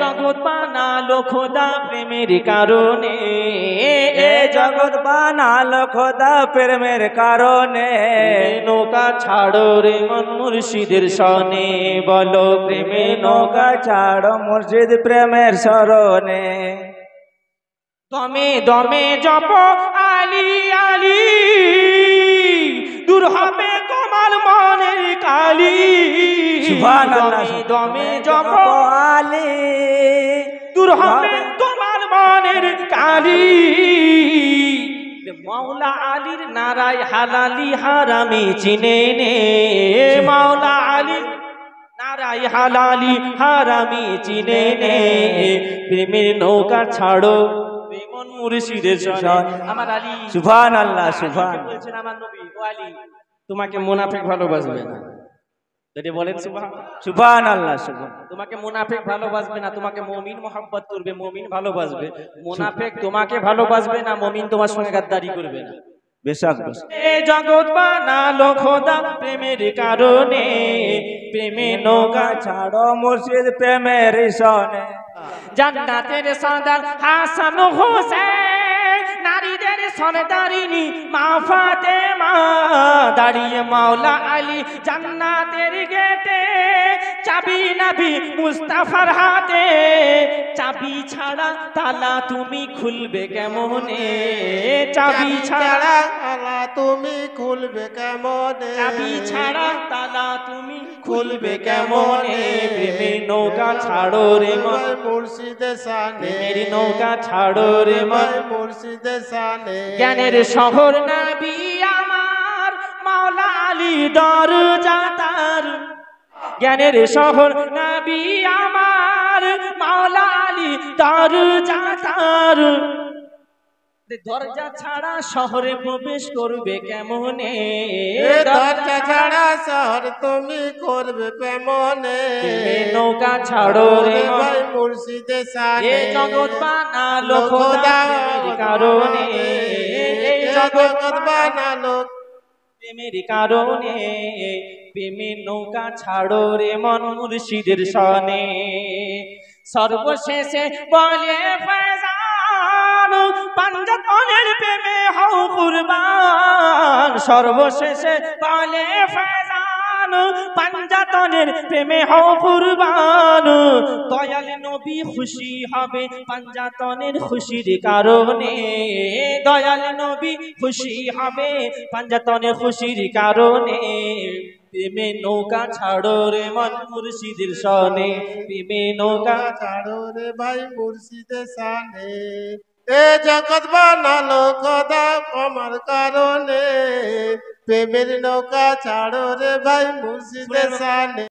জগৎ বানালো খোদা প্রেমের কারণে, এ জগৎ বানালো খোদা প্রেমের কারণে। নৌকা ছাড়ো রে মন মুর্শিদের সনে, বলো প্রেমে নৌকা ছাড়ো মুর্শিদ প্রেমের শরণে। দমে দমে জপ আলী আলী, দূর হবে তোমার মনের কালি। সুবহানাল্লাহ। দমে দমে জপ আলী, দূর হবে তোমার মনের কালি। মাওলা আলীর নারায় হালালি হারামি চিনে নে, মাওলা আলী নারায় হালালি হারামি চিনে নে। প্রেমের নৌকা ছাড়ো মন মুর্শিদের সনে। আমার আলী সুবহানাল্লাহ সুবহান। বলছেন আমার নবী, ও আলী তোমাকে মুনাফিক ভালোবাসবে না, যদি বলেন সুবহানাল্লাহ সুবহান। তোমাকে মুনাফিক ভালোবাসবে না, তোমাকে মুমিন মোহাব্বত করবে, মুমিন ভালোবাসবে। মুনাফিক তোমাকে ভালোবাসবে না, মুমিন তোমার সঙ্গে গাদ্দারি করবে না। বেশক এ জগৎ বানালো খোদা প্রেমের কারণে, প্রেমে নৌকা ছাড়ো মুর্শিদ প্রেমের শনে। জান্নাতের সর্দার হাসান হোসেন, নারীদের সরদারিনী মা ফাতেমা, দাঁড়িয়ে মাওলা আলী জান্নাতের গেটে, চাবি নবী মুস্তাফার হাতে। চাবি ছাড়া তালা তুমি খুলবে কেমনে, চাবি ছাড়া তালা তুমি খুলবে কেমনে, চাবি ছাড়া তালা তুমি খুলবে কেমনে। প্রেমের নৌকা ছাড়ো রে মন মুর্শিদে শানে, প্রেমের নৌকা ছাড়ো রে মন মুর্শিদে শানে। জ্ঞানের শহর নবী আমার, মাওলা আলী দরজা তার। জ্ঞানের শহর নবী আমার, মাওলা আলী দরজা তার। দরজা ছাড়া শহরে প্রবেশ করবে কেমনে, দরজা ছাড়া শহর তুমি করবে কেমনে। নৌকা ছাড়ো রে ভাই মুর্শিদে শানে, এ জগৎ বানালো খোদা প্রেমের কারণে, এই জগৎ বানালো প্রেমের কারণে। প্রেমের নৌকা ছাড়ো রে মন মুর্শিদের সনে। সর্বশেষে বলে ফয়জান, পাঞ্জাতনের প্রেমে হও কুরবান। সর্বশেষে বলে ফয়জান, পাঞ্জাতনের প্রেমে হও কুরবান। দয়াল নবী খুশি হবে পাঞ্জাতনের খুশির কারণে, দয়াল নবী খুশি হবে পাঞ্জাতনের খুশির কারণে। প্রেমে নৌকা ছাড়ো রে মন মুর্শিদের সনে, প্রেমে নৌকা ছাড়ো রে ভাই মুর্শিদে শানে। এ জগৎ বানালো খোদা আমার কারণে, প্রেমের নৌকা ছাড়ো রে ভাই মুর্শিদে শানে।